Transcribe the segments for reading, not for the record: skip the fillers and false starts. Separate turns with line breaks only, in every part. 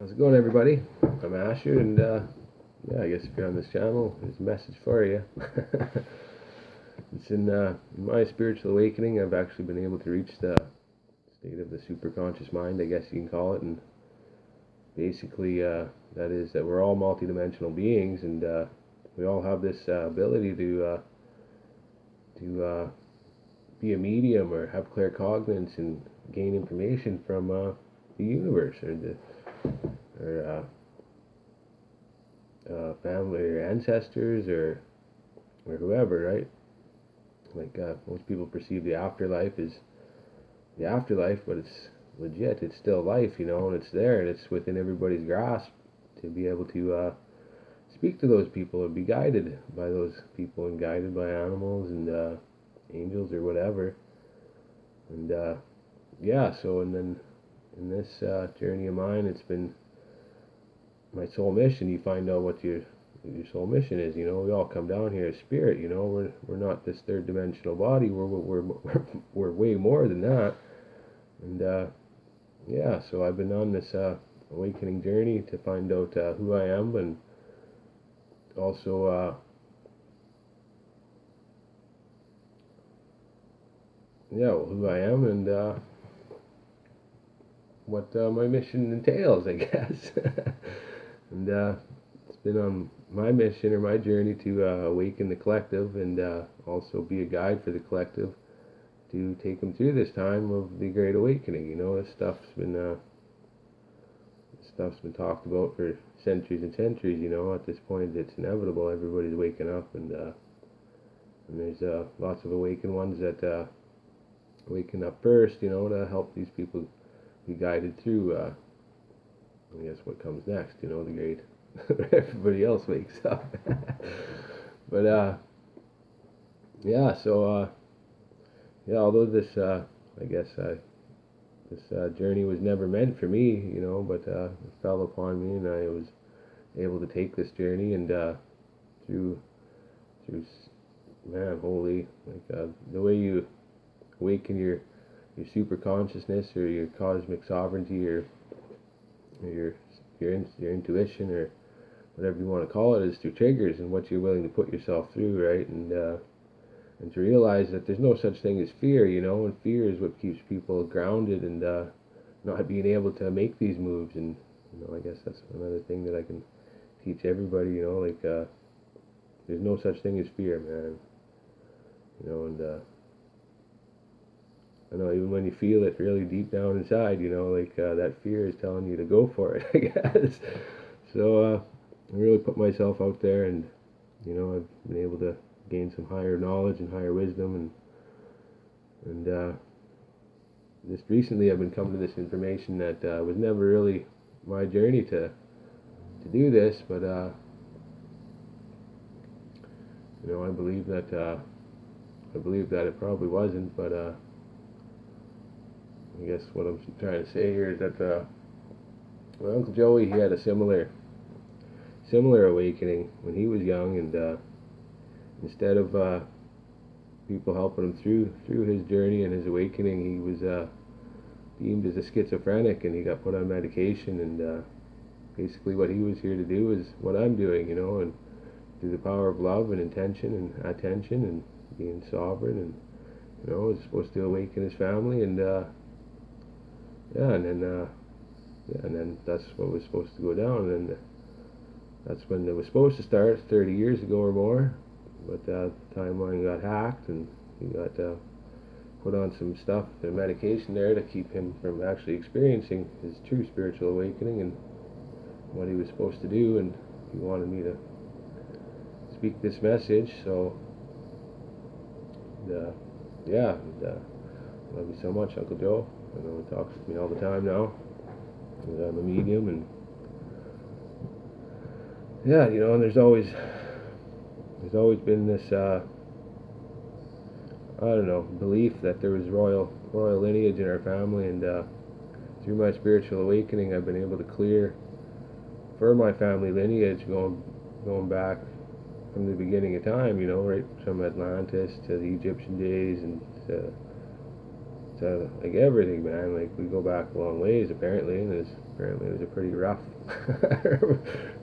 How's it going, everybody? I'm Asher, and yeah, I guess if you're on this channel, there's a message for you. It's in my spiritual awakening, I've actually been able to reach the state of the superconscious mind, I guess you can call it, and basically that is that we're all multidimensional beings, and we all have this ability to be a medium or have claircognizance and gain information from the universe or family or ancestors or whoever, right? Like most people perceive the afterlife as the afterlife, but it's legit. It's still life, and it's there, and it's within everybody's grasp to be able to speak to those people or be guided by those people and guided by animals and angels or whatever. And yeah, so and then in this journey of mine, it's been my soul mission. You find out what your soul mission is. We all come down here as spirit. We're not this third dimensional body. We're way more than that. And yeah, so I've been on this awakening journey to find out who I am, and also yeah, well, who I am and what my mission entails, I guess. And it's been on my mission or my journey to awaken the collective and also be a guide for the collective to take them through this time of the Great Awakening. This stuff's been talked about for centuries and centuries. At this point, it's inevitable. Everybody's waking up, and there's lots of awakened ones that waken up first. To help these people be guided through. I guess what comes next, the great, everybody else wakes up. But yeah, so yeah, although this, I guess, this journey was never meant for me, but it fell upon me, and I was able to take this journey, and through, man, holy, like the way you awaken your super consciousness or your cosmic sovereignty or your intuition or whatever you want to call it is through triggers and what you're willing to put yourself through, right? And to realize that there's no such thing as fear, and fear is what keeps people grounded and not being able to make these moves. And I guess that's another thing that I can teach everybody, like there's no such thing as fear, man. And I know even when you feel it really deep down inside, like that fear is telling you to go for it, I guess. So I really put myself out there, and I've been able to gain some higher knowledge and higher wisdom, and just recently I've been coming to this information that was never really my journey to do this, but I believe that it probably wasn't, but I guess what I'm trying to say here is that my Uncle Joey, he had a similar awakening when he was young, and instead of people helping him through his journey and his awakening, he was deemed as a schizophrenic, and he got put on medication. And basically, what he was here to do is what I'm doing, and through the power of love and intention and attention and being sovereign, and was supposed to awaken his family, and yeah, and then that's what was supposed to go down, and then that's when it was supposed to start 30 years ago or more, but the timeline got hacked, and he got put on some stuff, the medication there, to keep him from actually experiencing his true spiritual awakening and what he was supposed to do. And he wanted me to speak this message, so yeah, and, love you so much, Uncle Joe. I know he talks with me all the time now, because I'm a medium, and yeah, and there's always been this I don't know, belief that there was royal lineage in our family, and through my spiritual awakening, I've been able to clear for my family lineage going back from the beginning of time, right from Atlantis to the Egyptian days, and to like everything, man. Like, we go back a long ways apparently, and there's apparently it was a pretty rough,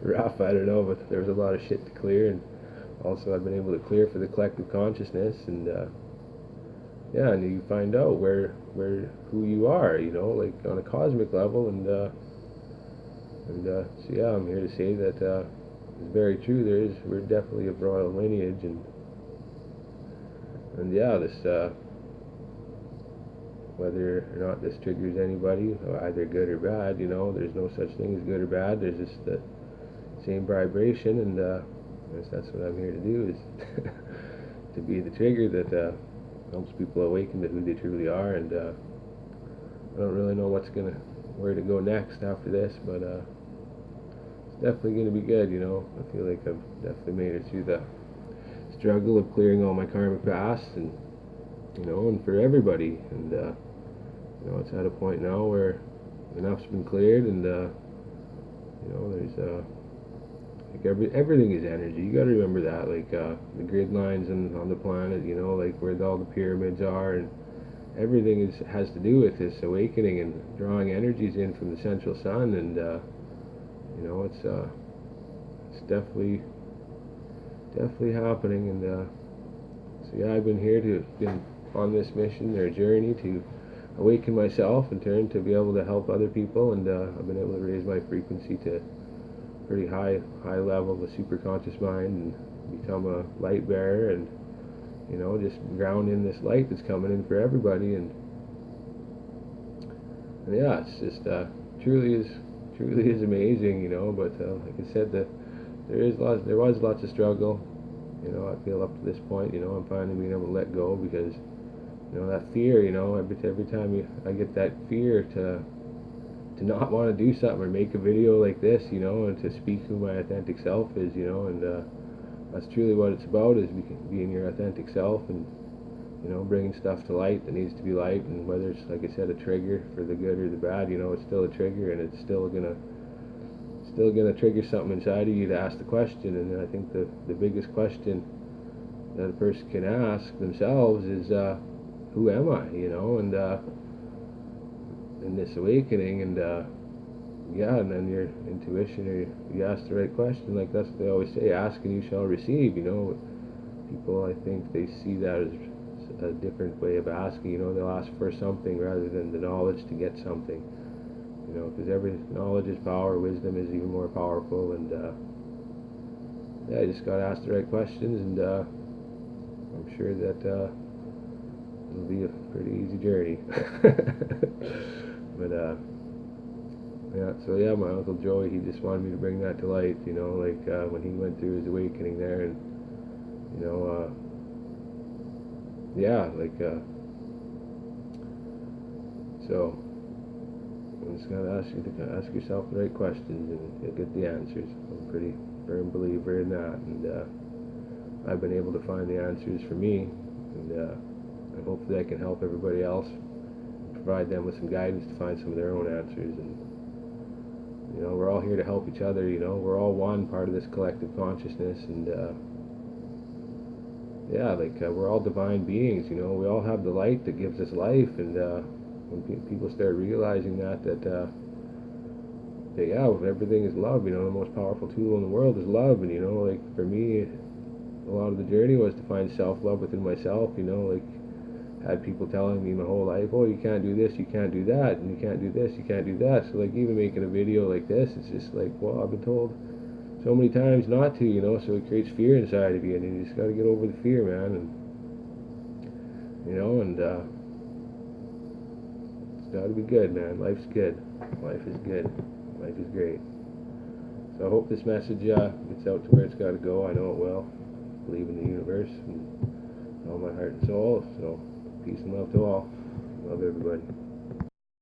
rough, I don't know, but there was a lot of shit to clear, and also I've been able to clear for the collective consciousness, and yeah, and you find out who you are, you know, like on a cosmic level, and so yeah, I'm here to say that it's very true. We're definitely of royal lineage, and yeah, this whether or not this triggers anybody, either good or bad, you know, there's no such thing as good or bad. There's just the same vibration, and I guess that's what I'm here to do, is to be the trigger that helps people awaken to who they truly are. And I don't really know where to go next after this, but it's definitely gonna be good. You know, I feel like I've definitely made it through the struggle of clearing all my karmic past, and you know, and for everybody, and you know, it's at a point now where enough's been cleared, and you know, there's like everything is energy. You got to remember that, like the grid lines on the planet, you know, like where all the pyramids are, and everything has to do with this awakening and drawing energies in from the central sun, and you know, it's definitely happening, and so yeah, I've been on this mission or journey to awaken myself in turn to be able to help other people, and I've been able to raise my frequency to pretty high level of a super conscious mind, and become a light bearer, and you know, just ground in this light that's coming in for everybody, and yeah, it's just truly is amazing, you know. But like I said, there was lots of struggle, you know. I feel up to this point, you know, I'm finally being able to let go, because you know, that fear, you know, every time I get that fear to not want to do something or make a video like this, you know, and to speak who my authentic self is, you know, and that's truly what it's about, is being your authentic self, and you know, bringing stuff to light that needs to be light, and whether it's, like I said, a trigger for the good or the bad, you know, it's still a trigger, and it's still gonna trigger something inside of you to ask the question. And I think the biggest question that a person can ask themselves is, who am I, you know, and in this awakening, and yeah, and then your intuition, or you ask the right question. Like, that's what they always say, ask and you shall receive, you know. People, I think they see that as a different way of asking, you know. They'll ask for something rather than the knowledge to get something, you know, because every knowledge is power, wisdom is even more powerful, and yeah, you just got to ask the right questions, and I'm sure that it'll be a pretty easy journey. But yeah, so yeah, my Uncle Joey, he just wanted me to bring that to light, you know, like when he went through his awakening there, and you know, yeah, like so you just gotta ask yourself the right questions, and you'll get the answers. I'm a pretty firm believer in that, and I've been able to find the answers for me, and hopefully I can help everybody else, provide them with some guidance to find some of their own answers. And you know, we're all here to help each other, you know. We're all one part of this collective consciousness, and yeah, like we're all divine beings, you know. We all have the light that gives us life, and when people start realizing that yeah, everything is love, you know. The most powerful tool in the world is love, and you know, like for me, a lot of the journey was to find self-love within myself, you know. Like, had people telling me my whole life, oh, you can't do this, you can't do that, and you can't do this, you can't do that. So like, even making a video like this, it's just like, well, I've been told so many times not to, you know. So it creates fear inside of you, and you just got to get over the fear, man. And you know, and it's got to be good, man. Life's good. Life is good. Life is great. So I hope this message gets out to where it's got to go. I know it will. I believe in the universe and all my heart and soul. So peace and love to all. Love everybody.